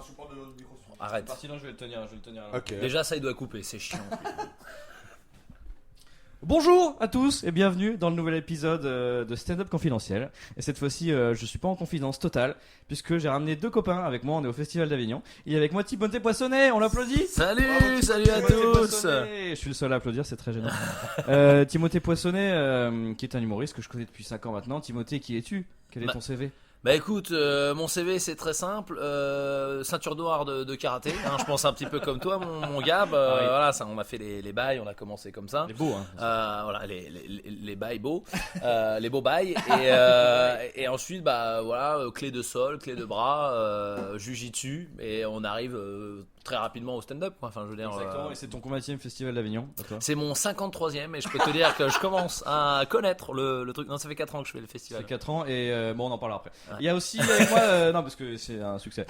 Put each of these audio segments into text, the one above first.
support de micro. Arrête. Sinon, je vais le tenir. Là. Ok. Déjà, ça, il doit couper, c'est chiant. Bonjour à tous et bienvenue dans le nouvel épisode de Stand Up Confidentiel. Et cette fois-ci, je suis pas en confidence totale puisque j'ai ramené deux copains avec moi. On est au Festival d'Avignon. Il est avec moi Timothée Poissonnet. On l'applaudit. Salut à Timothée tous. Poissonnet. Je suis le seul à applaudir, c'est très gênant. Timothée Poissonnet, qui est un humoriste que je connais depuis 5 ans maintenant. Timothée, qui es-tu? Quel est ton CV? Bah écoute, mon CV c'est très simple, ceinture noire de karaté, hein, je pense un petit peu comme toi mon Gab, oui. voilà, ça, on a fait les bails, on a commencé comme ça. Il est beau, hein. Voilà, les bails beaux, les beaux bails, et ensuite bah voilà, clé de sol, clé de bras, jujitsu, et on arrive très rapidement au stand-up, quoi. Enfin je veux dire. Exactement, et c'est ton combienième Festival d'Avignon, toi? C'est mon 53e et je peux te dire que je commence à connaître le truc. Non, ça fait 4 ans que je fais le festival. Ça fait 4 ans et bon, on en parlera après. Ouais. Il y a aussi avec moi, non parce que c'est un succès.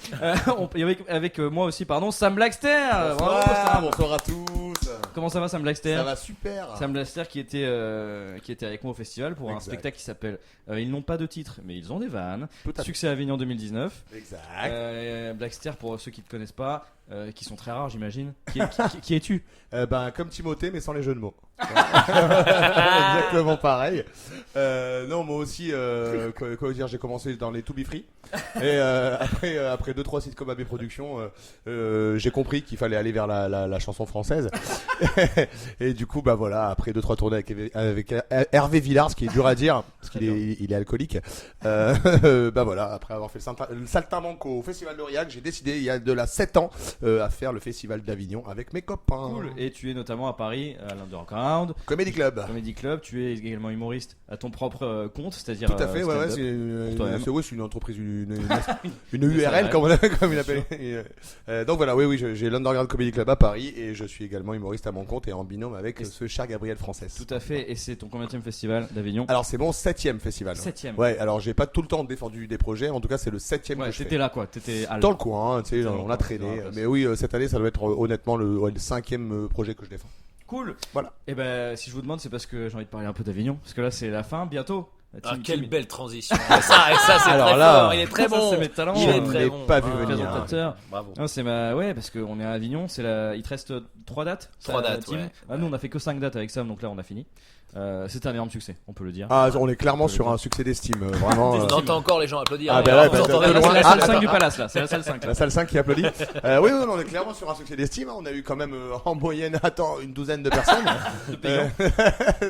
Il y a avec moi aussi, pardon, Sam Blackster. Bravo, Sam. Bonsoir à tous. Comment ça va, Sam Blackster? Ça va super. Sam Blackster qui était avec moi au festival pour un Exact. spectacle qui s'appelle Ils n'ont pas de titre mais ils ont des vannes. Tout à fait. Succès à Avignon 2019. Exact. Blackster, pour ceux qui ne te connaissent pas, qui sont très rares j'imagine. Qui es-tu? Comme Timothée, mais sans les jeux de mots. Exactement pareil. Non, moi aussi, quoi dire, j'ai commencé dans les To Be Free. Et après 2-3 sitcoms AB Productions, j'ai compris qu'il fallait aller vers la chanson française. Et du coup, bah voilà, après 2-3 tournées avec Hervé Villard, ce qui est dur à dire, parce qu'il il est alcoolique. Bah voilà, après avoir fait le saltimbanque au Festival d'Aurillac, j'ai décidé, il y a de là 7 ans, à faire le Festival d'Avignon avec mes copains. Cool. Et tu es notamment à Paris à l'Underground Comedy Club. Comedy Club. Tu es également humoriste à ton propre compte, c'est-à-dire Tout à fait, ouais, stand-up. c'est une entreprise, une URL comme il appelle. Donc voilà, oui, j'ai l'Underground Comedy Club à Paris et je suis également humoriste à mon compte et en binôme avec ce cher Gabriel Frances. Tout à fait, et c'est ton combienième festival d'Avignon? Alors c'est mon 7e festival. 7e. Ouais, alors j'ai pas tout le temps défendu des projets, en tout cas c'est le 7e Ouais, que je t'étais fais. là quoi, t'étais à Dans le coin, tu sais, T'étais on a longtemps, traîné. sur la place. Mais oui, cette année ça doit être honnêtement le 5e projet que je défends. Cool. Voilà. Et ben si je vous demande, c'est parce que j'ai envie de parler un peu d'Avignon, parce que là c'est la fin bientôt. Ah, Tim- quelle Tim- belle transition. Et ça c'est Alors très là, fort, il est très ça, bon. c'est mes talents. Il est Je très l'ai bon. pas vu Ah, venir. Présentateur. Bravo. Non, ouais, parce qu'on est à Avignon, il te reste 3 dates. 3 dates, Tim. ouais. Ah, nous on a fait que 5 dates avec Sam, donc là on a fini. C'est un énorme succès, on peut le dire. Ah, on est clairement sur un succès d'estime, vraiment. On entend encore les gens applaudir. Ah, hein. bah ouais, Vous bah, entendez de Là, loin. c'est la Ah, salle bah, 5 du bah, Palace là, c'est la salle 5 là. La salle 5 qui applaudit. Oui, on est clairement sur un succès d'estime. On a eu quand même en moyenne, une douzaine de personnes.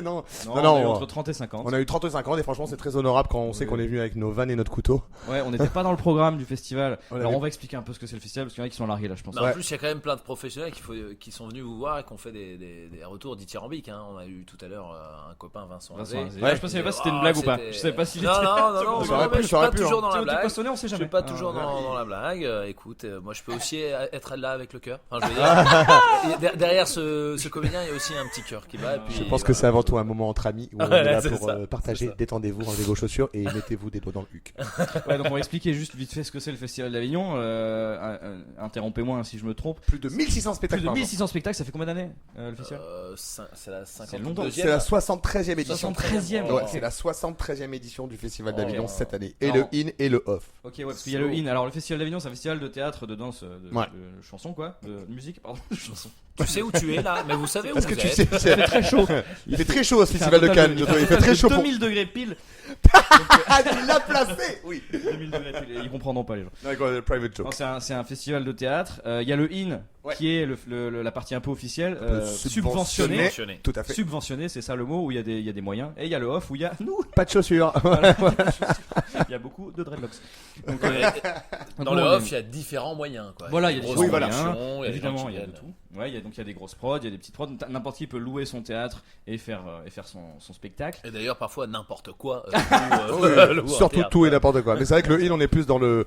Non, Non, non, on a eu on- entre 30 et 50. on a eu 35 ans et franchement c'est très honorable quand on sait Oui. qu'on est venu avec nos vannes et notre couteau. Ouais, on n'était pas dans le programme du festival. On Alors avait- on va expliquer un peu ce que c'est le festival parce qu'il y en a qui sont largués là, je pense. Mais Ouais. en plus, il y a quand même plein de professionnels qui sont venus vous voir et qui ont fait des retours dithyrambiques. Hein. On a eu tout à l'heure un copain, Vincent Vincent Azé. Azé. Ouais. Je savais pas si c'était une blague ou pas. Je savais pas s'il était. Non, non, Ça non, aurait pu, mais je suis ça aurait pas pu, toujours hein. dans la Timothée blague. Poissonnet, on sait Je jamais. suis pas Ah, toujours ouais. dans la blague. Écoute, moi je peux aussi être là avec le cœur. Enfin, je veux dire, derrière ce comédien, il y a aussi un petit cœur qui bat. Et puis, Je pense que c'est avant tout un moment entre amis où on Ouais, est là c'est pour ça, partager. c'est ça. Détendez-vous, enlevez vos chaussures et mettez-vous des doigts dans le huc. Ouais, donc on va expliquer juste vite fait ce que c'est le festival d'Avignon. Interrompez-moi si je me trompe. Plus de 1600 Plus spectacles de par an. 1600 spectacles, ça fait combien d'années le festival? C'est la C'est longtemps. 52e. C'est la 73e édition. 73e. Ouais, Ok. c'est la 73e édition du Festival Oh. d'Avignon cette année. Et Alors- le in et le off. Ok, ouais, parce qu'il y a le IN. Alors le festival d'Avignon, c'est un festival de théâtre, de danse, Ouais. de chansons quoi, de musique, pardon, de chansons. Tu sais où tu es là, mais vous savez où Est-ce vous que tu êtes. sais c'est très chaud. Il fait très chaud à ce Festival de Cannes. Je trouve. Il fait très chaud pour. 2000 degrés pile. Ah, tu l'as placé. Oui. 2000 degrés pile. Ils comprendront pas les gens. D'accord, le private joke. Non, c'est un festival de théâtre. Il y a le IN Ouais. qui est la partie un peu officielle, subventionné. subventionnée. Tout à fait. Subventionné, c'est ça le mot, où il y a des moyens. Et il y a le off où il y a nous. Pas de chaussures. Il y a beaucoup de dreadlocks. Donc, Dans le off, il y a différents moyens. Quoi. Voilà, il y a des des grosses grosses productions, moyens. il y a des gens Évidemment, qui il y a de viennent. tout. Ouais, donc il y a des grosses prods, il y a des petites prods. N'importe qui peut louer son théâtre et faire son spectacle. Et d'ailleurs, parfois n'importe quoi. Surtout tout et n'importe quoi. Mais c'est vrai que le in, on est plus dans le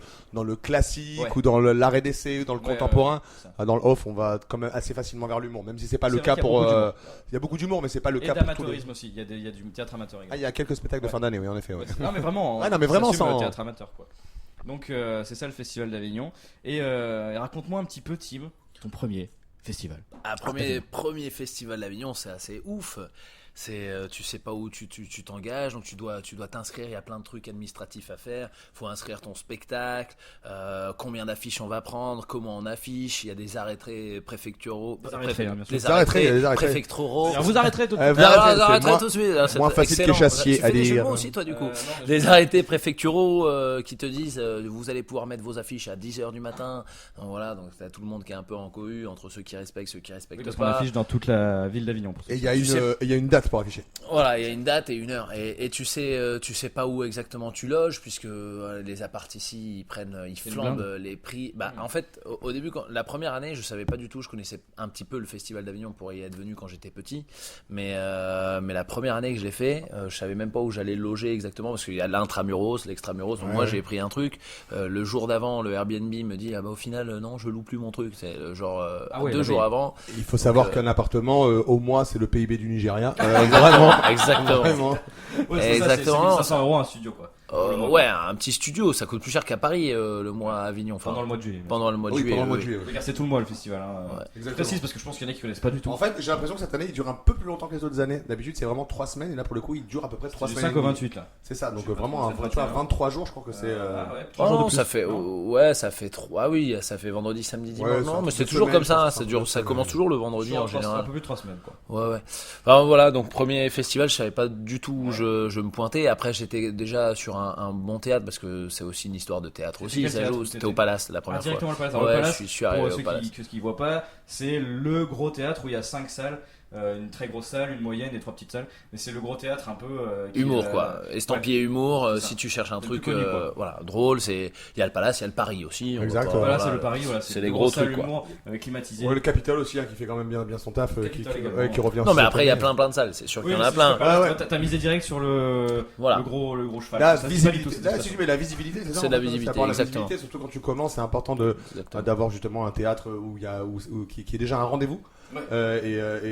classique Ouais. ou dans l'art d'essai ou dans le Ouais, contemporain. c'est ça. Ah, dans le off, on va quand même assez facilement vers l'humour, même si c'est pas C'est le vrai cas qu'il y a pour. beaucoup d'humour. Il y a beaucoup d'humour, mais c'est pas le Et cas pour tous les. d'amateurisme aussi. Il y a du théâtre amateur Ah, également. il y a quelques spectacles de Ouais. fin d'année, oui, en effet. Ouais. Non mais vraiment. Ouais, non, mais vraiment, ça assume sans- le théâtre amateur quoi. Donc c'est ça le festival d'Avignon. Et raconte-moi un petit peu Tim, ton premier festival. Premier festival d'Avignon, c'est assez ouf. tu sais pas où tu t'engages, donc tu dois t'inscrire. Il y a plein de trucs administratifs à faire. Faut inscrire ton spectacle, combien d'affiches on va prendre, comment on affiche. Il y a des arrêtés préfectoraux, Des arrêtés, préfectoraux. Alors, vous arrêterez tout de Vous suite. arrêtez, Tout de suite. C'est moins facile excellent. que Chassier Tu à fais des jeux de dire. mots aussi, toi, du coup. Non, Des arrêtés préfectoraux qui te disent vous allez pouvoir mettre vos affiches à 10h du matin. Donc, voilà, donc t'as tout le monde qui est un peu en cohue entre ceux qui respectent, ceux qui respectent parce qu'on pas. affiche dans toute la ville d'Avignon. Et il y a une date pour afficher. Voilà, il y a une date et une heure. Et tu sais pas où exactement tu loges, puisque les apparts ici, ils flambent les prix. En fait, au début, la première année, je savais pas du tout. Je connaissais un petit peu le Festival d'Avignon pour y être venu quand j'étais petit. Mais la première année que je l'ai fait, je savais même pas où j'allais loger exactement, parce qu'il y a l'intramuros, l'extramuros. Donc moi, j'ai pris un truc. Le jour d'avant, le Airbnb me dit au final, non, je loue plus mon truc. C'est genre 2 jours avant. Il faut savoir qu'un appartement, au mois, c'est le PIB du Nigeria. Vraiment. Exactement. Vraiment. Ouais, Exactement. C'est 500 € un studio, quoi. Ouais, un petit studio, ça coûte plus cher qu'à Paris le mois à Avignon. Enfin, Pendant le mois de juillet. pendant le mois de Oui, juillet. pendant le mois de oui. juillet. Regarde, c'est tout le mois le festival. Ouais. Je Exactement. précise parce que je pense qu'il y en a qui connaissent pas du tout. En fait, j'ai l'impression que cette année, il dure un peu plus longtemps que les autres années. D'habitude, c'est vraiment 3 semaines, et là, pour le coup, il dure à peu près 3 du semaines. 5 au 28 là. C'est ça, donc Je sais pas vraiment, trop, un c'est vrai, 28, 23 jours, je crois que c'est. Oh jours de non, plus, ça fait non ouais, ça fait 3 oui, ça fait vendredi, samedi, dimanche. Ouais, Non, mais c'est c'est toujours une comme semaine, ça, c'est ça commence toujours le vendredi en Un général. peu plus de 3 semaines, quoi. Ouais. Enfin voilà, donc premier festival, je savais pas du tout où je me pointais. Après, j'étais déjà sur un bon théâtre, parce que c'est aussi une histoire de théâtre aussi. quel Ça théâtre joue, où c'était t'étais au Palace la première fois. Directement le Palace. Ouais, Alors, le Palace, je suis arrivé pour au ceux Palace. qui voient pas, c'est le gros théâtre où il y a 5 salles. Une très grosse salle, une moyenne et 3 petites salles. Mais c'est le gros théâtre un peu. Humour quoi, estampillé humour. c'est ça. Si tu cherches un Le truc plus connu, quoi. voilà, drôle, il y a le Palace, il y a le Paris aussi. on Exact, va pas- ouais. Voilà, voilà, c'est le Paris. Voilà, c'est les une gros grosse salle trucs, quoi. humour, climatisé. Ouais, le Capitole aussi, qui fait quand même bien son taf, Capitole également. qui revient. Non mais cette après il y a année. plein de salles, c'est sûr Oui, qu'il y en a c'est plein. sûr, Palace, Ah ouais. T'as misé direct sur le Voilà. gros cheval. La Ça, c'est pas du visibilité, tout, c'est là, pas si ça. tu mets la visibilité, c'est ça. C'est en de la fait, visibilité, d'avoir la exactement. visibilité, surtout quand tu commences, c'est important d'avoir justement un théâtre qui est déjà un rendez-vous. Ouais.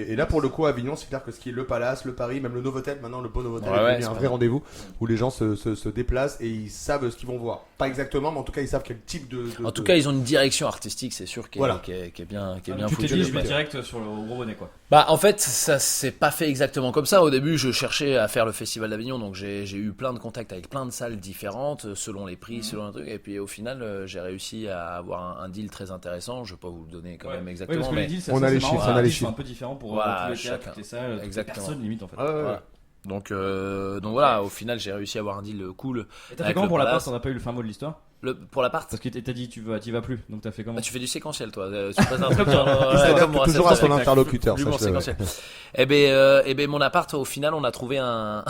Et là, pour le coup, à Avignon, c'est clair que ce qui est le Palace, le Paris, même le Novotel, maintenant le beau Novotel, Ouais, est ouais, devenu c'est un pas vrai mal. rendez-vous où les gens se déplacent et ils savent ce qu'ils vont voir. Pas exactement, mais en tout cas, ils savent quel type de. En tout cas, ils ont une direction artistique, c'est sûr, qui est Voilà. qui est bien Tu foutue. t'es dit, je Ouais. vais direct sur le gros bonnet, quoi. En fait, ça s'est pas fait exactement comme ça. Au début, je cherchais à faire le Festival d'Avignon, donc j'ai eu plein de contacts avec plein de salles différentes, selon les prix, selon un truc. Et puis au final, j'ai réussi à avoir un deal très intéressant. Je vais pas vous le donner quand même Oui, exactement, parce que les mais deals, On a les c'est marrant, chiffres, on a les deals chiffres. sont un peu différents pour Voilà, tous les théâtres, chacun. toutes les salles, toutes les Exactement. personnes limite en fait. voilà. Donc voilà, au final, j'ai réussi à avoir un deal cool. Et t'as fait Avec comment le pour l'appart? Palace. T'en as pas eu le fin mot de l'histoire? Pour l'appart. Parce que t'as dit t'y vas plus, donc t'as fait comment? Tu fais du séquentiel, toi. Tu passes un truc genre, Il s'adapte comme moi, toujours c'est à son très- interlocuteur. l'humour sache-le, ouais. séquentiel. Eh ben, mon appart, au final, on a trouvé un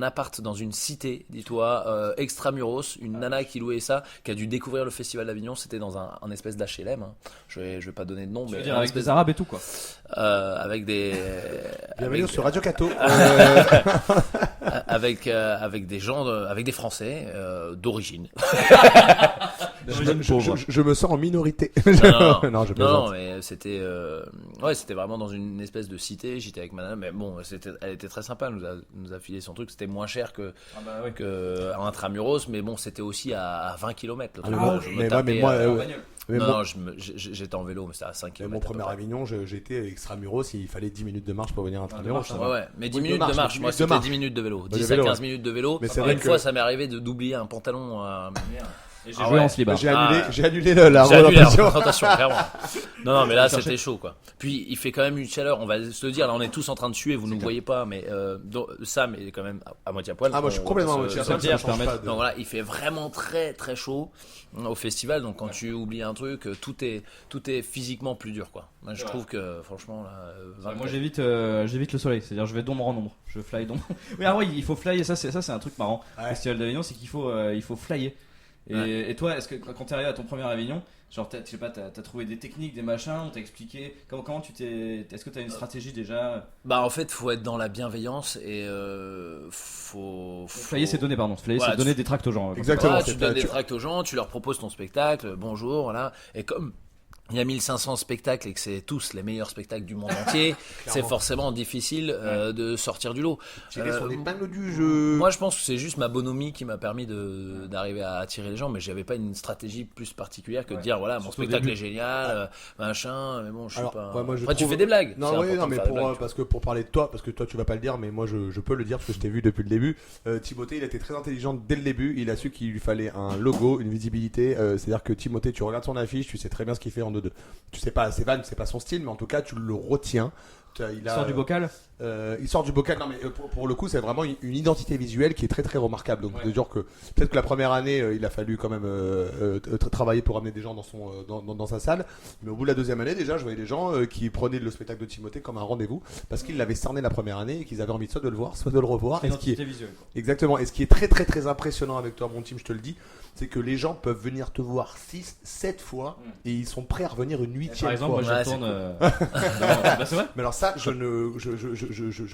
appart dans une cité, dis-toi, extramuros, une nana qui louait ça, qui a dû découvrir le Festival d'Avignon. C'était dans un espèce d'HLM. Hein. Je vais pas donner de nom, Tu mais veux dire un avec espèce des arabes et tout, quoi. avec des Bienvenue sur Radio Cato. avec des gens, avec des Français d'origine. Je me sens en minorité. Non, Non, je non, plaisante. mais c'était c'était vraiment dans une espèce de cité. J'étais avec madame, mais bon, elle était très sympa. Elle nous a filé son truc. C'était moins cher que intramuros, mais bon, c'était aussi à 20 km. Mais moi, Non, j'étais en vélo, mais c'était à 5 km. mon premier Avignon, j'étais extramuros, il fallait 10 minutes de marche pour venir à Intramuros. marche, Ouais, mais 10 Oui, minutes de marche. Moi, de c'était marche. 10 minutes de vélo. de 10 vélo, à 15 ouais. minutes de vélo. Mais c'est Une vrai fois, que- ça m'est arrivé d'oublier un pantalon. Et j'ai Ah joué ouais. en slibard. J'ai annulé la J'ai annulé la représentation. représentation, clairement. Non, mais là, c'était chaud, quoi. Puis, il fait quand même une chaleur. On va se le dire, là, on est tous en train de suer. Vous ne nous voyez pas, mais Sam est quand même à moitié à poil. Ah, moi je suis complètement à On va moitié. se le Ça dire. me change pas de- Donc voilà, il fait vraiment très très chaud au festival. Donc quand tu oublies un truc, tout est physiquement plus dur, quoi. Moi, je trouve que franchement, là, Moi j'évite le soleil, c'est-à-dire je vais d'ombre en ombre, je fly d'ombre. Oui, ah ouais, il faut flyer, ça c'est un truc marrant. Ouais. Festival d'Avignon, c'est qu'il faut flyer. Et toi, est-ce que quand t'es arrivé à ton premier Avignon, genre t'as trouvé des techniques, des machins, on t'a expliqué comment est-ce que t'as une stratégie déjà? en fait, faut être dans la bienveillance et faut Flyer c'est donner, pardon, flyer Voilà, c'est donner des tracts aux gens. Exactement. Voilà, tu c'est- donnes des tu- tracts aux gens, tu leur proposes ton spectacle, bonjour, voilà. Et il y a 1500 spectacles et que c'est tous les meilleurs spectacles du monde entier, c'est forcément difficile de sortir du lot. Tirer son épingle du jeu. Moi, je pense que c'est juste ma bonhomie qui m'a permis d'arriver à attirer les gens, mais j'avais pas une stratégie plus particulière que de dire voilà, mon Surtout au spectacle début. est génial, machin, mais bon, je suis Alors, pas. ouais, moi, je Après, tu trouve- fais des blagues. Non, c'est oui, important non, de mais faire des pour, blagues, parce que pour parler de toi, parce que toi tu vas pas le dire, mais moi je peux le dire parce que je t'ai vu depuis le début. Timothée, il était très intelligent dès le début. Il a su qu'il lui fallait un logo, une visibilité. C'est-à-dire que Timothée, tu regardes son affiche, tu sais très bien ce qu'il fait en 2-2. Tu sais pas, c'est pas son style, mais en tout cas, tu le retiens. Il Sort du bocal. Il sort du bocal. Non, mais pour le coup, c'est vraiment une identité visuelle qui est très très remarquable. Donc, c'est sûr que peut-être que la première année, il a fallu quand même travailler pour amener des gens dans sa salle. Mais au bout de la deuxième année, déjà, je voyais des gens qui prenaient le spectacle de Timothée comme un rendez-vous parce qu'ils l'avaient cerné la première année et qu'ils avaient envie soit de le voir, soit de le revoir. Et ce qui est, Identité visuelle. Quoi. exactement. Et ce qui est très très très impressionnant avec toi, mon team, je te le dis, c'est que les gens peuvent venir te voir 6, 7 fois et ils sont prêts à revenir une Et 8e par exemple, fois. moi, je Ouais, retourne. c'est Bah, c'est vrai. Mais alors ça, je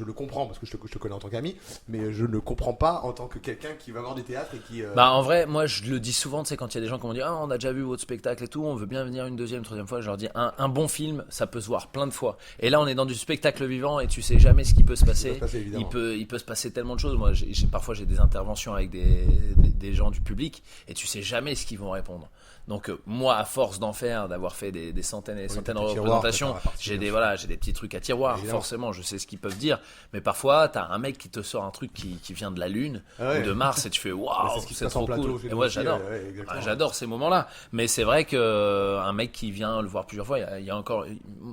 le comprends parce que je te connais en tant qu'ami, mais je ne comprends pas en tant que quelqu'un qui va voir du théâtre et qui... Bah en vrai, moi je le dis souvent, tu sais, quand il y a des gens qui m'ont dit ah on a déjà vu votre spectacle et tout, on veut bien venir une deuxième, troisième fois, je leur dis un bon film, ça peut se voir plein de fois. Et là on est dans du spectacle vivant et tu sais jamais ce qui peut se passer. évidemment. Il peut se passer tellement de choses. Moi parfois j'ai des interventions avec des gens du public et tu sais jamais ce qu'ils vont répondre. Donc moi à force d'en faire, d'avoir fait des centaines et des centaines de tes tiroirs, représentations, préparer la partie, j'ai bien sûr. j'ai des petits trucs à tiroir, Évidemment. forcément je sais ce qu'ils peuvent dire, mais parfois t'as un mec qui te sort un truc qui vient de la lune Ah ouais. ou de Mars et tu fais Mais waouh, c'est ce qui se c'est passe en trop plateau cool. chez Et nous moi aussi, j'adore. exactement. J'adore ces moments-là, mais c'est vrai que un mec qui vient le voir plusieurs fois, il y a encore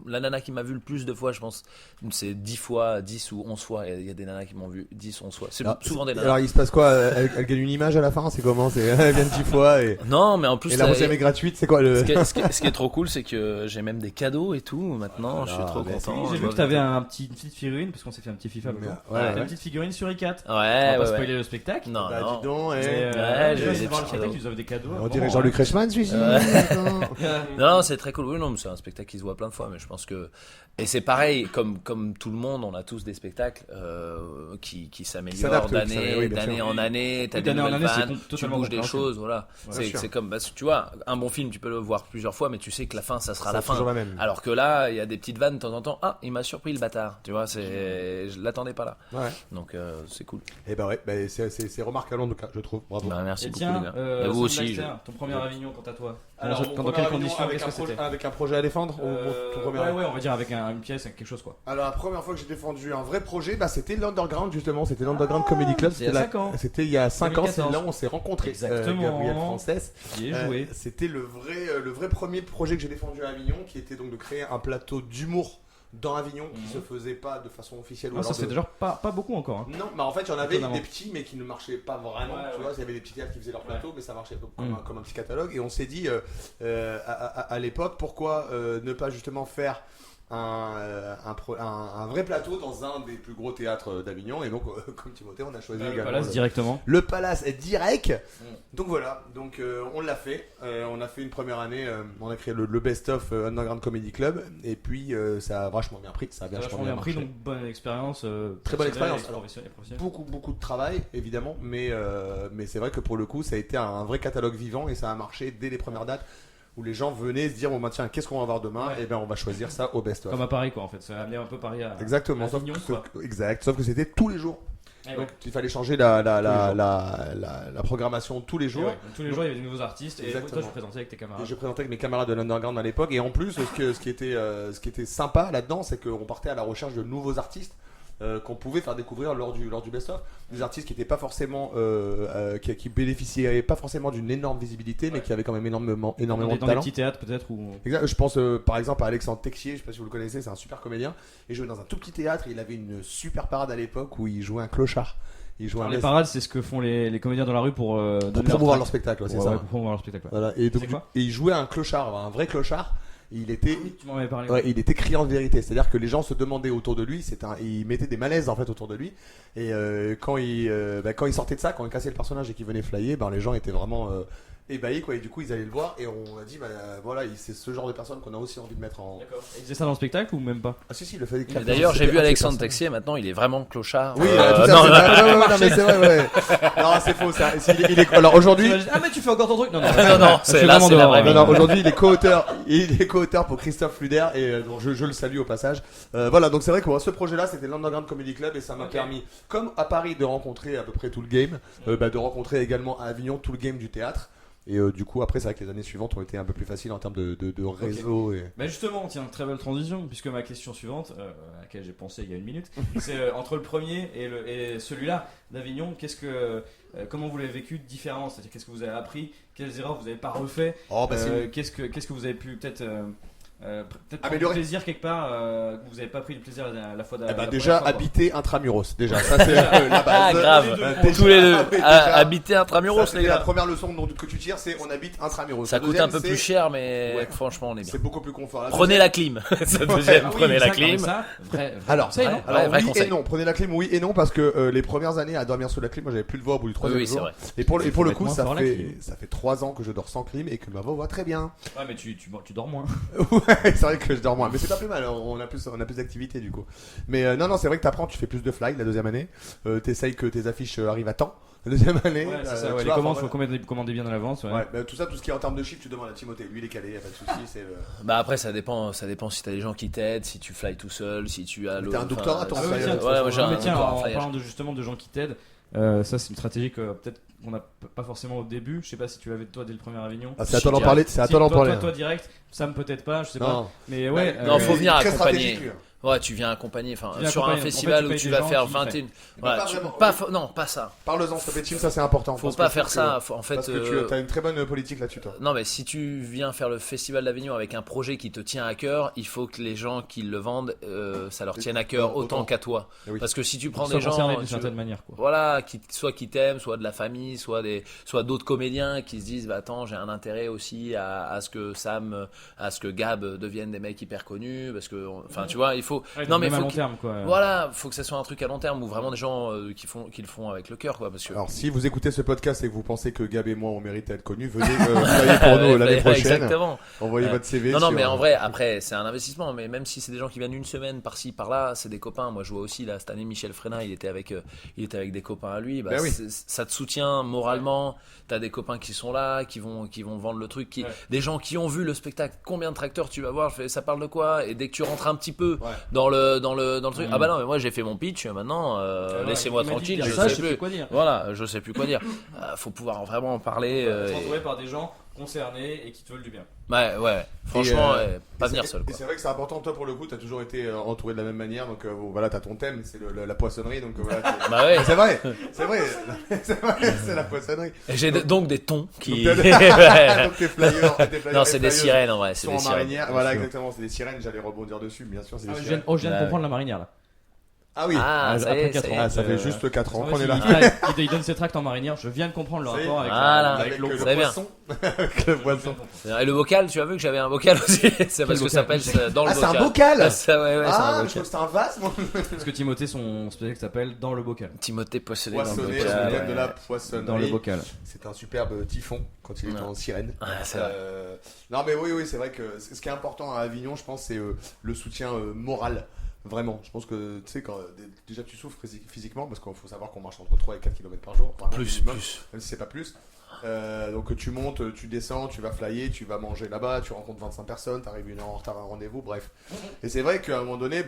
la nana qui m'a vu le plus de fois, je pense, c'est 10 fois, 10 ou 11 fois. Il y a des nanas qui m'ont vu 10, 11 fois. C'est souvent des nanas. Alors il se passe quoi elle gagne une image à la fin, c'est comment? Elle vient 10 fois et Non, mais en plus, la deuxième est gratuite, c'est quoi le... ce qui est trop cool, c'est que j'ai même des cadeaux et tout maintenant. Je suis trop mais content. J'ai Je vu que vois t'avais des- une petite figurine, parce qu'on s'est fait un petit FIFA. Mais, beaucoup. ouais, T'as ouais. une petite figurine sur i4. Ouais, On va ouais, pas ouais. spoiler le spectacle. Non, Bah non. dis donc, Mais, Ouais, j'ai ouais, des c'est voir le petits spectacle, cadeaux. tu nous avais des cadeaux. On dirait Jean-Luc Reichmann celui-ci. Non, c'est très cool. Oui, non, mais c'est un spectacle qui se voit plein de fois, mais je pense que et c'est pareil, comme tout le monde, on a tous des spectacles qui s'améliorent s'adaptent, oui, d'année bien sûr. en année. T'as Oui, des d'année en nouvelles année, c'est vannes, tu totalement bouges des compréhensible. choses, voilà. bien sûr. C'est comme, bah, tu vois, un bon film, tu peux le voir plusieurs fois, mais tu sais que la fin, ça sera la fin. toujours la même. Alors que là, il y a des petites vannes de temps en temps. Ah, il m'a surpris le bâtard. Tu vois, je l'attendais pas là. Ouais. Donc c'est cool. Et bah ouais, c'est remarquable en tout cas, je trouve. Bravo. Bah, merci Et beaucoup tiens, les gars. Et vous aussi. Sandler, ton premier Avignon, quant à toi. Alors, dans quelles conditions, qu'est-ce que c'était avec un projet à défendre ton premier Ouais, on va dire avec une pièce, quelque chose quoi. Alors la première fois que j'ai défendu un vrai projet, bah, c'était l'Underground justement, c'était l'Underground Comedy Club. il y a 5 ans. C'était il y a 5 ans, c'est 2014. là où on s'est rencontrés. Exactement. Gabriel Frances. Qui est joué. C'était le vrai premier projet que j'ai défendu à Avignon, qui était donc de créer un plateau d'humour dans Avignon qui se faisait pas de façon officielle. Ou Ah, ça alors se fait déjà pas beaucoup encore. Hein. Non, bah en fait, il y en avait Étonnamment. des petits, mais qui ne marchaient pas vraiment. Ouais, tu ouais. vois, il y avait des petits théâtres qui faisaient leur plateau, mais ça marchait Mm. comme un petit catalogue. Et on s'est dit, à l'époque, pourquoi ne pas justement faire un vrai plateau dans un des plus gros théâtres d'Avignon. Et donc, comme Timothée, on a choisi Le également Palace directement. le Palace est direct. Donc voilà, donc on l'a fait. On a fait une première année, on a créé le Best of Underground Comedy Club. Et puis ça a vachement bien pris. Ça a Ça a vachement vachement bien pris, marché. donc bonne expérience. Très bonne personnelle expérience. et Alors, professionnelle. beaucoup de travail évidemment, mais c'est vrai que pour le coup ça a été un vrai catalogue vivant et ça a marché dès les premières dates où les gens venaient se dire bon bah tiens qu'est-ce qu'on va avoir demain, Ouais. et ben on va choisir ça au best of. Comme à Paris quoi en fait. Ça a amené un peu Paris à. Exactement, Avignon, sauf que c'était tous les jours. Eh ouais. Donc il fallait changer la programmation tous les Et jours. ouais, donc, tous les jours il y avait de nouveaux artistes et Exactement. toi je présentais avec tes Et camarades. je présentais avec mes camarades de l'Underground à l'époque. Et en plus, ce qui était sympa là-dedans, c'est qu'on partait à la recherche de nouveaux artistes qu'on pouvait faire découvrir lors du best-of. Des artistes qui étaient pas forcément, qui bénéficiaient pas forcément d'une énorme visibilité, mais qui avaient quand même énormément Dans de des talent. petits théâtres peut-être ou. Exact. Je pense par exemple à Alexandre Texier, je sais pas si vous le connaissez, c'est un super comédien. Il jouait dans un tout petit théâtre. Et il avait une super parade à l'époque où il jouait un clochard. Il jouait Alors, un les parades c'est ce que font les comédiens dans la rue pour donner promouvoir tract. leur spectacle, ouais, c'est Ouais, ça. ouais, pour promouvoir leur spectacle. Ouais. Voilà. Et donc C'est quoi et il jouait un clochard, un vrai clochard. Il était Tu m'en avais parlé. Ouais, il était criant de vérité, c'est-à-dire que les gens se demandaient autour de lui, il mettait des malaises en fait autour de lui, et quand il sortait de ça, quand il cassait le personnage et qu'il venait flyer, ben les gens étaient vraiment ébahi quoi. Et du coup, ils allaient le voir et on a dit, bah voilà, c'est ce genre de personne qu'on a aussi envie de mettre en. D'accord. Et il faisait ça dans le spectacle ou même pas? Ah si, il le fait. Et d'ailleurs, j'ai vu Alexandre Texier, maintenant il est vraiment clochard. Oui, Euh, tout non, à fait. Non, mais c'est vrai, ouais. Non, c'est faux ça. Alors aujourd'hui. Ah, mais tu fais encore ton truc? Non, non, je suis c'est là, vraiment c'est la dehors, vraie hein. vie. Non, non, aujourd'hui il est co-auteur pour Christophe Fluder et donc je le salue au passage. Voilà, donc c'est vrai que ce projet-là c'était l'Underground Comedy Club et ça m'a permis, comme à Paris, de rencontrer à peu près tout le game, de rencontrer également à Avignon tout le game du théâtre. Et du coup, après, c'est vrai que les années suivantes ont été un peu plus faciles en termes de réseau. Et... Mais justement, tiens, très belle transition, puisque ma question suivante, à laquelle j'ai pensé il y a une minute, c'est entre le premier et celui-là d'Avignon, comment vous l'avez vécu différemment? C'est-à-dire, qu'est-ce que vous avez appris? Quelles erreurs vous n'avez pas refait? Oh, bah, qu'est-ce que vous avez pu peut-être prendre améliorer. du plaisir quelque part que vous n'avez pas pris du plaisir à la fois déjà, habiter intramuros. Déjà, ça c'est la base. Ah, grave. Déjà, Tous les deux. déjà, Habiter intramuros, ça, les la gars. première leçon que tu tires, c'est on habite intramuros. Ça La coûte un deuxième, peu plus c'est- cher, mais Ouais. franchement, on est bien. C'est beaucoup plus confort. Prenez la clim. Cette deuxième, prenez la clim. Vrai Alors, conseil, non? Alors vrai oui conseil. et non, prenez la clim oui et non parce que les premières années à dormir sous la clim, moi j'avais plus de voix au bout du Oui, troisième oui, c'est jour. vrai. Et pour le Faut coup, mettre ça moins fort la clim. fait 3 ans que je dors sans clim et que ma voix va très bien. Ouais, mais tu dors moins. Ouais, c'est vrai que je dors moins, mais c'est pas plus mal. On a plus d'activité du coup. Mais non, c'est vrai que t'apprends, tu fais plus de fly la deuxième année. T'essayes que tes affiches arrivent à temps. La deuxième année. Ouais, c'est ça, tu ouais, les vois, commandes, enfin, faut commander bien à l'avance. Ouais. Ouais, bah, tout ce qui est en termes de chiffre, tu demandes à Timothée. Lui, il est calé, y a pas de souci. C'est Bah après, ça dépend si t'as des gens qui t'aident, si tu fly tout seul, si tu as Mais t'as un doctorat, toi, en ouais, flyage, de toute ouais, façon. moi, j'ai Ah, un mais tiens, doctorat en en flyage. parlant justement de gens qui t'aident, ça c'est une stratégie que peut-être qu'on n'a pas forcément au début. Je sais pas si tu l'avais toi dès le premier Avignon. Ah, c'est à toi d'en parler. C'est à toi d'en parler. Toi direct, Sam peut-être pas, je sais pas. Non. Mais ouais. Non, faut Il est venir très accompagner. stratégique, lui. Ouais, tu viens accompagner, enfin, Tu viens sur un accompagner. En festival fait, tu où payes tu des vas gens faire qui 21. pas Voilà, vraiment. non, pas ça. Parle-en, s'il te plaît, Tim, ça c'est important. Faut parce pas que faire je ça. trouve En fait, Parce que tu as une très bonne politique là-dessus, toi. non, mais si tu viens faire le festival d'Avignon avec un projet qui te tient à cœur, il faut que les gens qui le vendent, ça leur tienne à cœur autant Autant. qu'à toi. Eh oui. Parce que si tu prends Sans des gens, concerner d'une tu- certaine manière, quoi. voilà, soit qui t'aiment, soit de la famille, soit d'autres comédiens qui se disent, bah attends, j'ai un intérêt aussi à ce que Sam, à ce que Gab deviennent des mecs hyper connus, parce que, enfin, tu vois, il faut. Ouais, non, mais même à faut long qu'il- terme, quoi. Voilà, faut que ça soit un truc à long terme ou vraiment des gens qui le font avec le cœur, quoi, parce que. Alors, si vous écoutez ce podcast et que vous pensez que Gab et moi on mérite d'être connus, venez travailler pour nous l'année prochaine. Exactement. Envoyez votre CV. Non, non, sur- mais en vrai, après, c'est un investissement. Mais même si c'est des gens qui viennent une semaine par-ci, par-là, c'est des copains. Moi, je vois aussi, là, cette année, Michel Frenat, il était avec des copains à lui. Bah, Ben oui. ça te soutient moralement. T'as des copains qui sont là, qui vont vendre le truc. Ouais. Des gens qui ont vu le spectacle. Combien de tracteurs tu vas voir? Je fais, ça parle de quoi? Et dès que tu rentres un petit peu Ouais. dans le truc, Mm. ah bah non, mais moi, j'ai fait mon pitch. Maintenant, Ouais, laissez-moi il m'a dit tranquille. de Je dire ça, sais plus. quoi dire. Voilà, je sais plus quoi dire. Faut pouvoir vraiment en parler. Être entouré par des gens concernés et qui te veulent du bien. Ouais. Franchement, pas Et venir c'est- seul, Et quoi. c'est vrai que c'est important, toi pour le coup, t'as toujours été entouré de la même manière, donc voilà, t'as ton thème, c'est la poissonnerie, donc voilà. Bah ouais. C'est vrai, c'est la poissonnerie. J'ai donc des tons qui. Donc, Ouais. Donc tes flyers, Non, c'est et des flyers sirènes en vrai. C'est sont des en sirènes. marinière, voilà exactement, c'est des sirènes, j'allais rebondir dessus, bien sûr, c'est des Je sirènes. viens de Ouais. comprendre la marinière là. Ah oui, Ah, ça y Après est, 4 ça y ans. est. Ah, ça Euh, fait juste 4 ans En qu'on fait, est là. il donne ses tracts en marinière. Je viens de comprendre le Ça y est. rapport avec, Voilà. avec l'eau. le C'est bien. poisson. Avec le poisson. Et le bocal, tu as vu que j'avais un bocal aussi. C'est parce que ça bocal s'appelle dans le Ah, c'est bocal. un bocal. Ça, ouais, ouais, Ah, c'est un je crois bocal. que c'était un vase, moi. Parce que Timothée, son spectacle s'appelle Dans le bocal. Timothée poissonné dans le Poissonné, le bocal. thème de la ouais. poissonnerie. Dans le bocal. C'est un superbe typhon quand il est Ouais. en sirène. Ouais, c'est vrai. Non mais oui, c'est vrai que ce qui est important à Avignon, je pense, c'est le soutien moral. Vraiment, je pense que tu sais, quand déjà tu souffres physiquement, parce qu'il faut savoir qu'on marche entre 3 et 4 km par jour, vraiment, Plus, minimum, plus. même si c'est pas plus. Donc tu montes, tu descends, tu vas flyer, tu vas manger là-bas, tu rencontres 25 personnes, t'arrives une heure en retard à un rendez-vous, bref. Et c'est vrai qu'à un moment donné,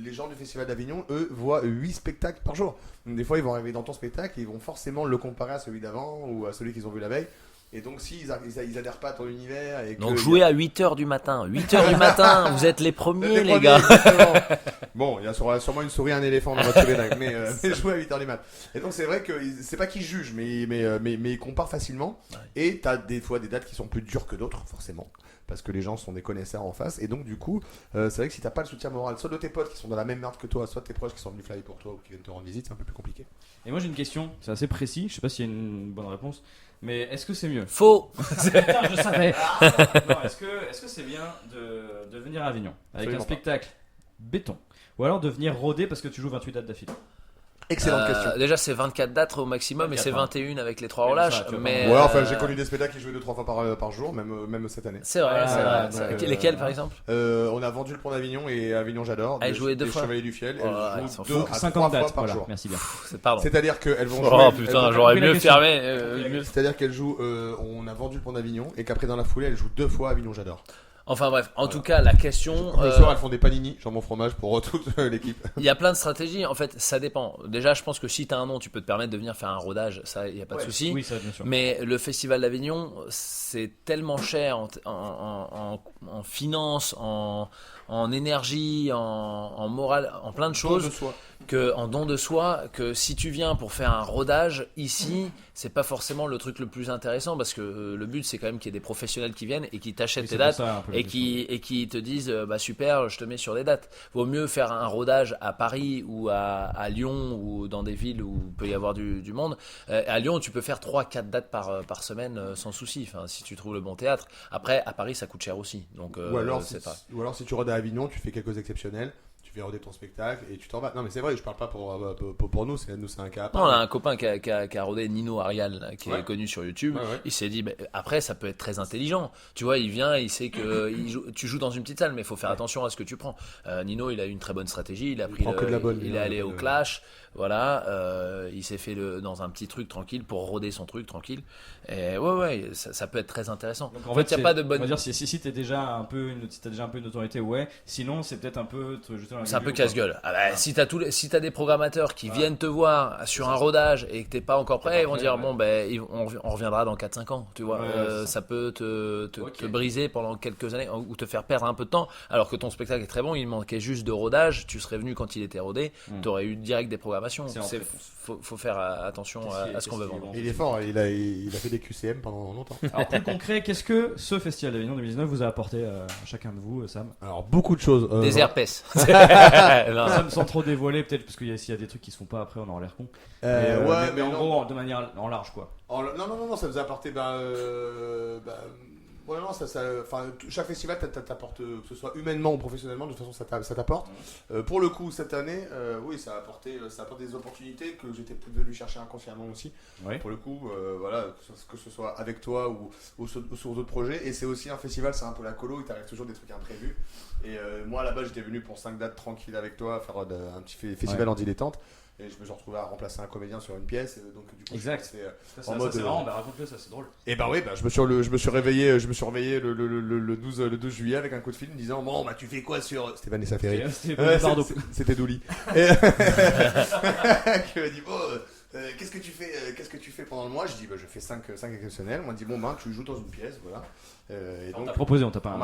les gens du Festival d'Avignon, eux, voient 8 spectacles par jour. Donc des fois, ils vont arriver dans ton spectacle, ils vont forcément le comparer à celui d'avant ou à celui qu'ils ont vu la veille. Et donc s'ils ils adhèrent pas à ton univers... Et que Donc jouez à 8h du matin. 8h du matin, vous êtes les premiers, les gars. exactement. Bon, il y a sûrement une souris et un éléphant dans votre pédale, mais jouez à 8h du mat. Et donc c'est vrai que c'est pas qu'ils jugent, mais ils comparent facilement. Ouais. Et t'as des fois des dates qui sont plus dures que d'autres, forcément. Parce que les gens sont des connaisseurs en face. Et donc du coup, c'est vrai que si t'as pas le soutien moral, soit de tes potes qui sont dans la même merde que toi, soit de tes proches qui sont venus flyer pour toi ou qui viennent te rendre visite, c'est un peu plus compliqué. Et moi j'ai une question, c'est assez précis, je sais pas s'il y a une bonne réponse, mais est-ce que c'est mieux? Faux. Putain, je savais. Non, est-ce que c'est bien de venir à Avignon avec Absolument un spectacle béton ou alors de venir rôder parce que tu joues 28 dates d'affilée? Excellente question. Déjà, c'est 24 dates au maximum et c'est 21 avec les 3 relâches. Mais Ouais, enfin, j'ai connu des spectacles qui jouaient 2-3 fois par jour, même cette année. C'est vrai, c'est vrai. donc, Lesquels, par exemple? On a vendu le Pont d'Avignon et Avignon J'adore. Elle jouait 2 des fois. Chevaliers du Fiel. Oh là, Elles ils jouent s'en 2 foutent. à 50 3 dates, fois par voilà. jour. Merci bien. Pardon. C'est-à-dire qu'elles vont jouer. Oh putain, j'aurais compris la mieux question. fermé. C'est-à-dire qu'elles jouent. On a vendu le Pont d'Avignon et qu'après dans la foulée, elles jouent 2 fois Avignon J'adore. Enfin bref, en tout cas, la question. Le soir, elles font des panini, jambon fromage pour toute l'équipe. Il y a plein de stratégies. En fait, ça dépend. Déjà, je pense que si tu as un nom, tu peux te permettre de venir faire un rodage. Ça, il n'y a pas de souci. Oui, ça, bien sûr. Mais le Festival d'Avignon, c'est tellement cher en finances, en énergie, en morale, en plein de choses, en don de soi, que si tu viens pour faire un rodage ici, c'est pas forcément le truc le plus intéressant parce que le but c'est quand même qu'il y ait des professionnels qui viennent et qui t'achètent tes dates et qui te disent bah super, je te mets sur des dates. Vaut mieux faire un rodage à Paris ou à Lyon ou dans des villes où il peut y avoir du monde. À Lyon, tu peux faire 3-4 dates par semaine sans souci, enfin, si tu trouves le bon théâtre. Après, à Paris, ça coûte cher aussi. Donc, ou alors si tu rodes à Avignon, tu fais quelques exceptionnels. Tu fais roder ton spectacle et tu t'en vas. Non, mais c'est vrai, je parle pas pour nous, c'est un cas à part. Non, on a un copain qui a rodé Nino Arial, là, qui est connu sur YouTube. Ouais. Il s'est dit, bah, après, ça peut être très intelligent. Tu vois, il vient, il sait que tu joues dans une petite salle, mais il faut faire attention à ce que tu prends. Nino, il a eu une très bonne stratégie. Il prend que de la bonne. Il est allé au Clash. Voilà, il s'est fait dans un petit truc tranquille pour roder son truc tranquille. Et ouais, ça peut être très intéressant. Donc, en fait, il n'y a pas de bonne. On va dire si t'es déjà un peu si t'as déjà un peu une notoriété, ouais. Sinon, c'est peut-être un peu te jeter dans la C'est un gueule peu ou casse-gueule. Ah bah, si t'as des programmateurs qui viennent te voir sur un rodage et que t'es pas encore prêt, ils vont dire bon ben on reviendra dans 4-5 ans. Tu vois, ça peut te briser pendant quelques années ou te faire perdre un peu de temps. Alors que ton spectacle est très bon, il manquait juste de rodage. Tu serais venu quand il était rodé, t'aurais eu direct des programmations. Faut faire attention à ce qu'on veut vendre. Il est fort, il a fait des QCM pendant longtemps. Alors plus concret, qu'est-ce que ce Festival d'Avignon 2019 vous a apporté à chacun de vous, Sam? Alors beaucoup de choses. Des herpès. Sam, sans trop dévoiler, peut-être parce qu'il y a des trucs qui se font pas après, on aura l'air con. Mais en gros, de manière en large quoi. Non, ça vous a apporté ouais, non, chaque festival t'apporte, que ce soit humainement ou professionnellement, de toute façon ça t'apporte. Pour le coup, cette année, oui, ça a apporté des opportunités que j'étais venu chercher inconsciemment aussi. Oui. Pour le coup, voilà, que ce soit avec toi ou sur d'autres projets. Et c'est aussi un festival, c'est un peu la colo, il t'arrive toujours des trucs imprévus. Et moi, là-bas, j'étais venu pour 5 dates tranquilles avec toi, faire un petit festival en dilettante. Et je me suis retrouvé à remplacer un comédien sur une pièce. Et donc, du coup, exact. en mode. C'est marrant, raconte-le, ça c'est drôle. Et bah oui, je me suis réveillé le 12 juillet avec un coup de fil me disant bon bah tu fais quoi sur. C'était Vanessa Ferry. C'était Douli. Et qui m'a dit bon qu'est-ce que tu fais pendant le mois? Je dis bah je fais 5 exceptionnels. On m'a dit bon ben tu joues dans une pièce, voilà. Et donc, on m'a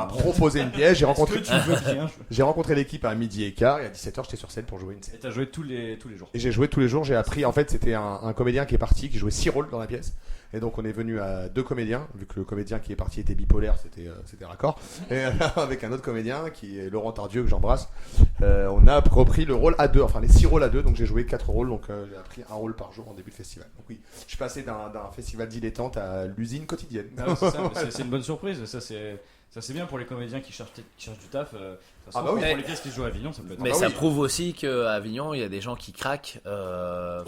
proposé une pièce. J'ai J'ai rencontré l'équipe à 12h15 et à 17h j'étais sur scène pour jouer une scène. Et t'as joué tous les jours. Et j'ai joué tous les jours. J'ai appris, en fait, c'était un comédien qui est parti, qui jouait 6 rôles dans la pièce. Et donc on est venu à 2 comédiens, vu que le comédien qui est parti était bipolaire, c'était raccord. Et avec un autre comédien qui est Laurent Tardieu, que j'embrasse, on a repris le rôle à 2, enfin les 6 rôles à 2. Donc j'ai joué 4 rôles, donc j'ai appris un rôle par jour en début de festival. Donc oui, je suis passé d'un festival dilettante à l'usine quotidienne. Ah ouais, c'est une bonne surprise. Ça c'est bien pour les comédiens qui cherchent du taf. Pour les pièces qui jouent à Avignon, ça peut être. Mais ça prouve aussi qu'à Avignon, il y a des gens qui craquent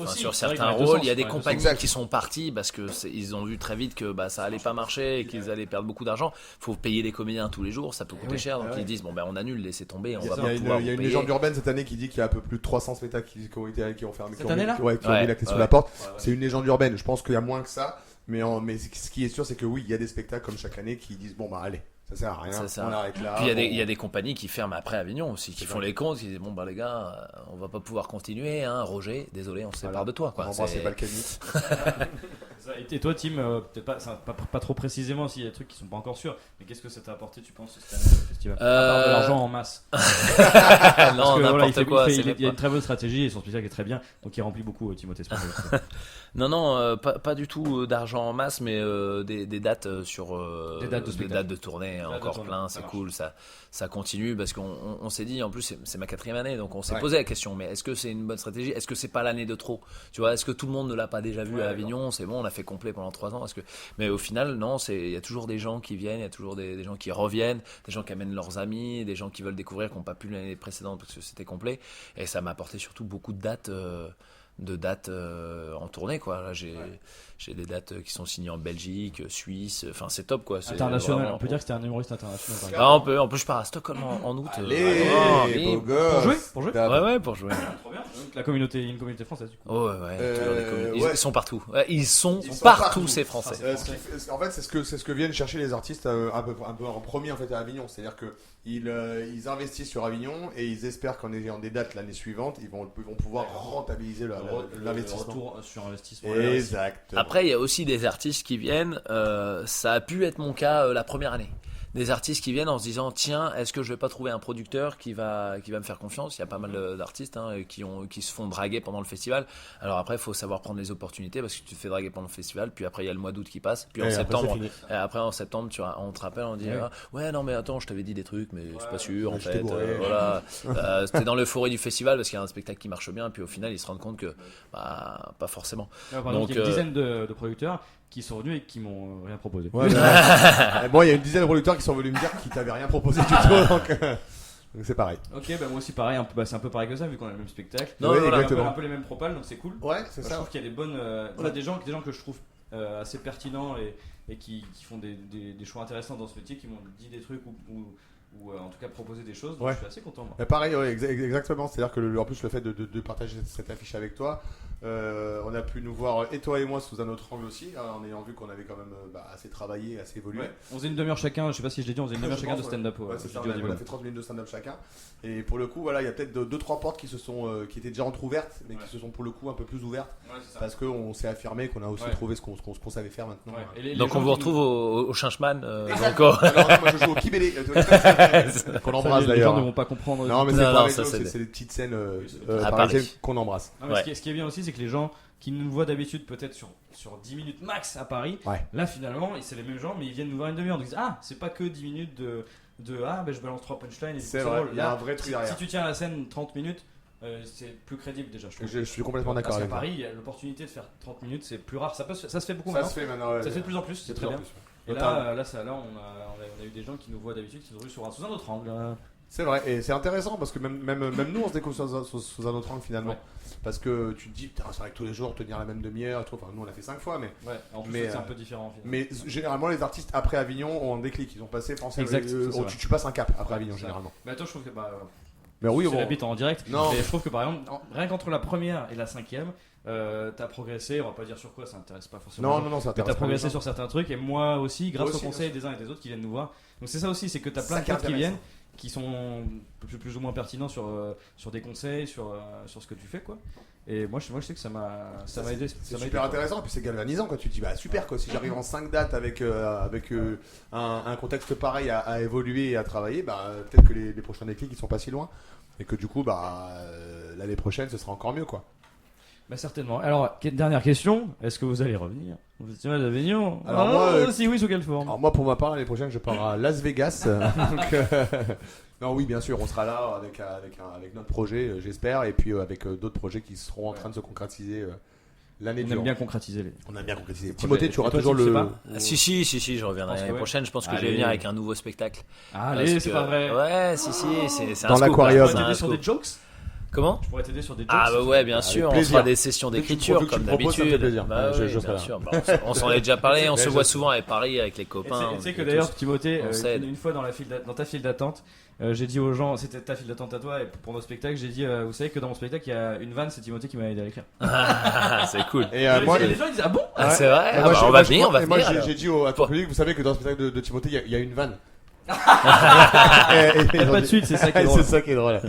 sur certains rôles. Il y a des compagnies qui sont parties parce que ils ont vu très vite que ça allait pas marcher et qu'ils allaient perdre beaucoup d'argent. Faut payer des comédiens tous les jours, ça peut coûter cher. Donc ils disent on annule, laissez tomber, on va pas pouvoir. Il y a une légende urbaine cette année qui dit qu'il y a un peu plus de 300 spectacles qui ont fermé. Cette année-là, qui ont mis la clé sous la porte. C'est une légende urbaine. Je pense qu'il y a moins que ça. Mais ce qui est sûr, c'est que oui, il y a des spectacles comme chaque année qui disent allez. Ça sert à rien, on arrête là. Puis il y a des compagnies qui ferment après Avignon aussi, qui font les comptes, qui disent les gars, on va pas pouvoir continuer, hein, Roger, désolé, on se sépare de toi. On embrasse les Balkany. Et toi, Tim, peut-être pas trop précisément s'il y a des trucs qui sont pas encore sûrs, mais qu'est-ce que ça t'a apporté, tu penses, cette année au festival? À part de l'argent en masse. Non, n'importe quoi. Il y a une très bonne stratégie et son spectacle est très bien, donc il remplit beaucoup Timothée Sport. Non, pas du tout d'argent en masse, mais des dates sur des dates de tournée, encore plein, c'est cool, ça continue parce qu'on s'est dit, en plus c'est ma 4e année, donc on s'est posé la question, mais est-ce que c'est une bonne stratégie? Est-ce que c'est pas l'année de trop? Tu vois, est-ce que tout le monde ne l'a pas déjà vu à Avignon? C'est bon, on a fait complet pendant 3 ans. Mais au final, non, il y a toujours des gens qui viennent, il y a toujours des gens qui reviennent, des gens qui amènent leurs amis, des gens qui veulent découvrir, qui n'ont pas pu l'année précédente parce que c'était complet. Et ça m'a apporté surtout beaucoup de dates de dates en tournée, quoi. Là, j'ai des dates qui sont signées en Belgique, Suisse. Enfin, c'est top, quoi. C'est International, vraiment- on peut dire que c'était un humoriste international. par exemple. Ah, on peut. En plus, je pars à Stockholm en août. Allez, bim. beau gosse. Pour jouer Ouais, pour jouer. Trop bien. Donc, la communauté, une communauté française du coup. Oh, ouais, toujours des communes. ouais. Ils sont partout. Ouais, ils sont Ils sont partout, partout. ces Français. En fait, c'est ce que viennent chercher les artistes un peu en premier en fait à Avignon. C'est-à-dire que ils investissent sur Avignon et ils espèrent qu'en ayant des dates l'année suivante, ils vont pouvoir rentabiliser l'investissement. Retour sur investissement. Exactement. Après, il y a aussi des artistes qui viennent. Ça a pu être mon cas la première année. Des artistes qui viennent en se disant tiens, est-ce que je vais pas trouver un producteur qui va me faire confiance. Il y a pas mal d'artistes qui se font draguer pendant le festival. Alors après, il faut savoir prendre les opportunités parce que tu te fais draguer pendant le festival, puis après il y a le mois d'août qui passe, puis Et après, c'est fini. en septembre on te rappelle, on dit ouais non mais attends, je t'avais dit des trucs mais c'est pas sûr en je t'ai fait. bourré. Voilà, c'était dans l'euphorie du festival parce qu'il y a un spectacle qui marche bien, puis au final ils se rendent compte que pas forcément. Par exemple, Donc, il y a une dizaine de producteurs qui sont venus et qui m'ont rien proposé. Ouais, bon, il y a une dizaine de producteurs qui sont venus me dire qu'ils t'avaient rien proposé du tout, donc c'est pareil. Ok, bah moi aussi pareil, c'est un peu pareil que ça vu qu'on a le même spectacle. Non, Oui, voilà. exactement. Un peu les mêmes propales, donc c'est cool. Ouais, c'est Moi, je ça. trouve qu'il y a des bonnes, des gens que je trouve assez pertinents et qui font des choix intéressants dans ce métier, qui m'ont dit des trucs ou en tout cas proposé des choses. Donc Ouais. je suis assez content. Moi. Mais pareil, ouais, exactement. C'est-à-dire que en plus le fait de partager cette affiche avec toi, on a pu nous voir et toi et moi sous un autre angle aussi, en ayant vu qu'on avait quand même assez travaillé, assez évolué. Ouais. On faisait une demi-heure chacun, je sais pas si je l'ai dit, on faisait une demi-heure Je chacun de pense, stand-up. Ouais, c'est ça, on a fait 30 minutes de stand-up chacun. Et pour le coup, voilà, il y a peut-être 2-3 portes qui étaient déjà entrouvertes, mais qui se sont pour le coup un peu plus ouvertes. Ouais, c'est ça. Parce qu'on s'est affirmé qu'on a aussi trouvé ce qu'on savait faire maintenant. Ouais. Et les Donc gens on qui vous nous- retrouve au Changeman. Alors, moi je joue au Kibélé, qu'on embrasse Les gens d'ailleurs. ne vont pas comprendre. Non, mais Non, c'est non, pas les ça, jokes, c'est c'est des petites scènes À parisiennes Paris. qu'on embrasse. Non, mais Ouais. ce qui est bien aussi, c'est que les gens qui nous voient d'habitude peut-être sur 10 minutes max à Paris, Ouais. là finalement, c'est les mêmes gens, mais ils viennent nous voir une demi-heure. Donc ils disent ah, c'est pas que 10 minutes de je balance 3 punchlines et C'est c'est vrai, drôle. il y a Là, un vrai truc si derrière. tu tiens la scène 30 minutes, c'est plus crédible déjà, je trouve. Je suis complètement d'accord Parce qu'à avec toi. Paris, il y a l'opportunité de faire 30 minutes, c'est plus rare. Ça se fait beaucoup Ça maintenant. se fait maintenant. Ouais, Ça se fait de plus en plus, c'est très bien. Et Totalement. là, on a eu des gens qui nous voient d'habitude, qui sont venus sous un autre angle. C'est vrai, et c'est intéressant parce que même nous on se découvre sous un autre angle finalement. Ouais. Parce que tu te dis, putain, c'est vrai que tous les jours tenir la même demi-heure, et tout. Enfin, nous on l'a fait 5 fois, mais Ouais, en plus, Mais, c'est un peu différent. finalement. mais généralement les artistes après Avignon ont un déclic. Ils ont passé, Exact, ça, c'est vrai. tu passes un cap après Avignon C'est ça. généralement. Mais attends, je trouve que Mais oui, c'est bon. l'habite en direct. Non. Mais je trouve que par exemple, rien qu'entre la première et la cinquième, t'as progressé. On va pas dire sur quoi, ça intéresse pas forcément. Non, ça Mais intéresse t'as pas progressé les gens. sur certains trucs et moi aussi, grâce Moi aussi, aux conseils bien des uns et des autres qui viennent nous voir. Donc c'est ça aussi, c'est que t'as C'est plein ça de qui est potes qui intéressant. viennent, qui sont plus ou moins pertinents sur des conseils, sur ce que tu fais quoi. Et moi je sais que ça m'a aidé. C'est ça m'a super aidé, intéressant, et puis c'est galvanisant quand tu te dis bah super quoi, si j'arrive en 5 dates avec un contexte pareil à évoluer et à travailler, bah peut-être que les prochains déclics ils sont pas si loin et que du coup l'année prochaine ce sera encore mieux quoi. Bah certainement. Alors dernière question, est-ce que vous allez revenir au Festival d'Avignon? Alors moi, si oui, sous quelle forme? Alors moi pour ma part l'année prochaine je pars à Las Vegas. Donc, non oui bien sûr on sera là avec notre projet j'espère et puis avec d'autres projets qui seront en train de se concrétiser l'année On durant. aime bien concrétiser les. On a bien concrétisé. Projet. Timothée tu auras Et toi, toujours tu le le. sais pas Si, je reviendrai Je pense que l'année ouais. prochaine. Je pense que je Allez. vais venir avec un nouveau spectacle. Allez, Parce c'est que- pas vrai. Ouais, si, c'est un Dans scoop, l'aquarium. là, Tu c'est pourrais t'aider un sur scoop. des jokes? Comment? Tu pourrais t'aider sur des jokes? Ah bah ouais, bien Avec sûr, on plaisir. fera des sessions Dès que tu d'écriture me proposes, comme ça me fait d'habitude. plaisir. Bah Je oui, serai bien là. sûr. Bah, on s'en est déjà parlé, on se Mais voit je- souvent à Paris avec les Et copains. tu sais que et d'ailleurs, tous. Timothée, On s'aide. une fois dans ta file d'attente, j'ai dit aux gens, c'était ta file d'attente à toi, et pour nos spectacles, j'ai dit, vous savez que dans mon spectacle, il y a une vanne, c'est Timothée qui m'a aidé à l'écrire. C'est cool. Et Et moi, les gens ils disent, ah bon? Ah, c'est vrai. et Ah moi, bah, je- on moi, va je- venir, on va et moi, venir. j'ai alors. j'ai dit à ton public, vous savez que dans le spectacle de Timothée, il y a une vanne. Il y a pas de suite, c'est ça qui est drôle. C'est ça qui est drôle.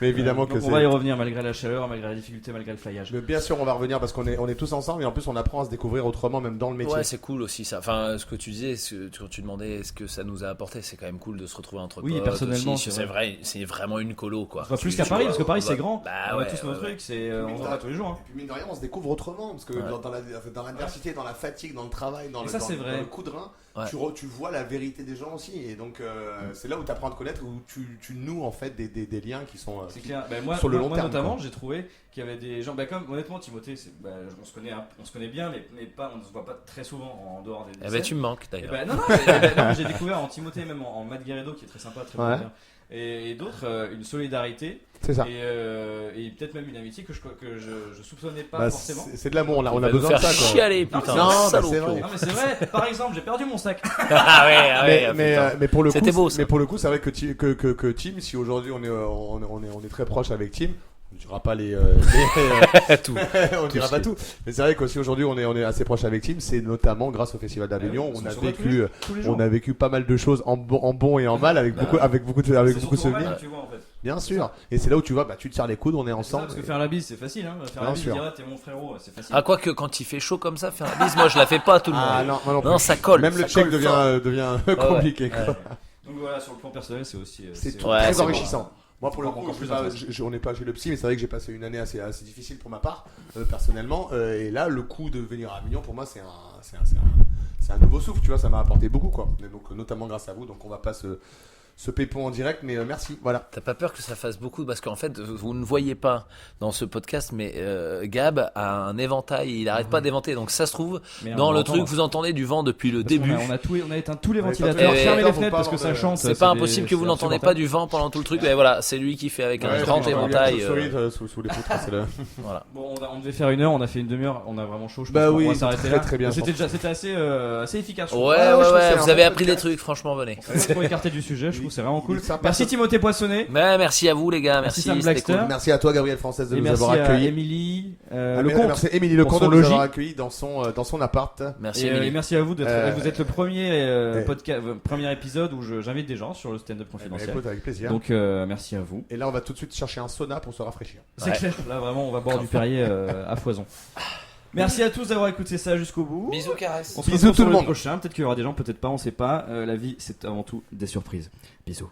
Mais évidemment Donc que on va y c'est. revenir malgré la chaleur, malgré la difficulté, malgré le flyage. Mais bien sûr, on va revenir parce qu'on est tous ensemble et en plus, on apprend à se découvrir autrement, même dans le métier. Ouais, c'est cool aussi ça. Enfin, ce que tu disais, quand tu demandais ce que ça nous a apporté, c'est quand même cool de se retrouver entre Oui, potes. personnellement, aussi. c'est c'est vrai, c'est vraiment une colo quoi. Enfin, plus Tu- qu'à tu Paris, vois, parce que Paris on c'est va- grand. Bah On a ouais, tous nos ouais, trucs, on se voit tous les jours. hein. Et puis mine de rien, on se découvre autrement parce que Ouais. dans l'adversité, dans la fatigue, dans le travail, dans Et le, ça, dans c'est le- vrai. dans le coup de rein, Ouais. tu vois la vérité des gens aussi. Et donc, c'est là où tu apprends à te connaître, où tu noues en fait des liens qui sont. C'est clair. Ben, moi, sur le long moi, terme, notamment, quoi. j'ai trouvé qu'il y avait des gens. Comme honnêtement, Timothée, on se connaît bien, mais pas, on ne se voit pas très souvent en dehors des. Eh ben scènes. tu me manques Eh d'ailleurs. ben, non, j'ai découvert en Timothée, même en Matt Guerredo, qui est très sympa, très bon Ouais. gars. et d'autres une solidarité. C'est ça. Et peut-être même une amitié que je soupçonnais pas Bah, forcément. c'est de l'amour, on a Il va besoin nous de ça faire quoi. chialer, Non, putain. mais non, bah, salaud. c'est vrai. Non mais c'est vrai, par exemple j'ai perdu mon sac. Ah ouais, putain. Mais pour le coup, C'était beau, ça. mais pour le coup, c'est vrai que Tim, si aujourd'hui on est très proche avec Tim, on ne dira pas Tout. on dira pas tout. Mais c'est vrai qu'aussi aujourd'hui on est assez proche avec Tim, c'est notamment grâce au Festival d'Avignon, Ils on sont a sur vécu tous les jours. on a vécu pas mal de choses en bon et en mal avec Bah, beaucoup de C'est surtout souvenirs. normal, tu vois, en fait. Bien sûr. Et c'est là où tu vois, bah tu te serres les coudes, on est C'est ça, ensemble. parce que faire la bise c'est facile, hein. Faire Bien la bise, sûr. dire ah, t'es mon frérot, c'est facile. Ah, quoique quand il fait chaud comme ça, faire la bise, moi je la fais pas à tout le monde. Ah non, moi non plus. Non, ça colle. Même le ça check colle fort. devient Ouais, compliqué. ouais. quoi. Donc voilà, sur le plan personnel, c'est aussi. C'est Ouais, très c'est enrichissant. Moi, pour le Encore coup, plus on n'est pas chez le psy, mais c'est vrai que j'ai passé une année assez difficile pour ma part, personnellement. Et là, le coup de venir à Avignon, pour moi, c'est un nouveau souffle, tu vois, ça m'a apporté beaucoup, quoi. Et donc, notamment grâce à vous. Donc, on va pas se pépon en direct, mais merci. Voilà. T'as pas peur que ça fasse beaucoup parce qu'en fait vous ne voyez pas dans ce podcast mais Gab a un éventail, il arrête pas d'éventer donc ça se trouve Mais dans on le entend, truc hein. vous entendez du vent depuis le Parce qu'on début. on a éteint tous les On a éteint ventilateurs, tous les fermez les ventilateurs fenêtres pour parce pas que ça avoir chante. C'est pas impossible que vous n'entendez n'entendez pas du vent pendant tout le truc mais voilà c'est lui qui fait avec un grand éventail. Sous les poutres, c'est le. Voilà. Bon, on devait faire 1 heure, on a fait une demi-heure, on a vraiment chaud. Je Bah pense qu'on oui, va s'arrêter très, là. très bien, C'était je pense. c'était assez efficace. je Ouais trouve. ouais je trouve que ouais, c'est vous un avez bon appris des podcast. trucs franchement venez. Pas trop écarté du sujet, je trouve que c'est vraiment cool. Il est sympa. Merci Timothée Poissonnet. Mais merci à vous les gars, Merci merci, Sam c'était Blackster. cool. Merci à toi, Gabriel Française, de Et nous merci avoir à accueillis. Émilie Ah, Lecomte. Merci Émilie Lecomte pour de son nous logis. avoir accueillis dans son appart. Merci Et Émilie. merci à vous d'être. Euh, Vous êtes le premier euh, premier épisode où j'invite des gens sur le stand-up Eh ben, confidentiel. écoute, avec plaisir. Donc merci à vous. Et là, on va tout de suite chercher un sauna pour se rafraîchir. C'est Ouais. clair. Là vraiment, on va boire du Perrier à foison. Merci à tous d'avoir écouté ça jusqu'au bout. Bisous caresses. On se Bisous retrouve tout sur le monde. prochain. Peut-être qu'il y aura des gens, peut-être pas. On sait pas. La vie, c'est avant tout des surprises. Bisous.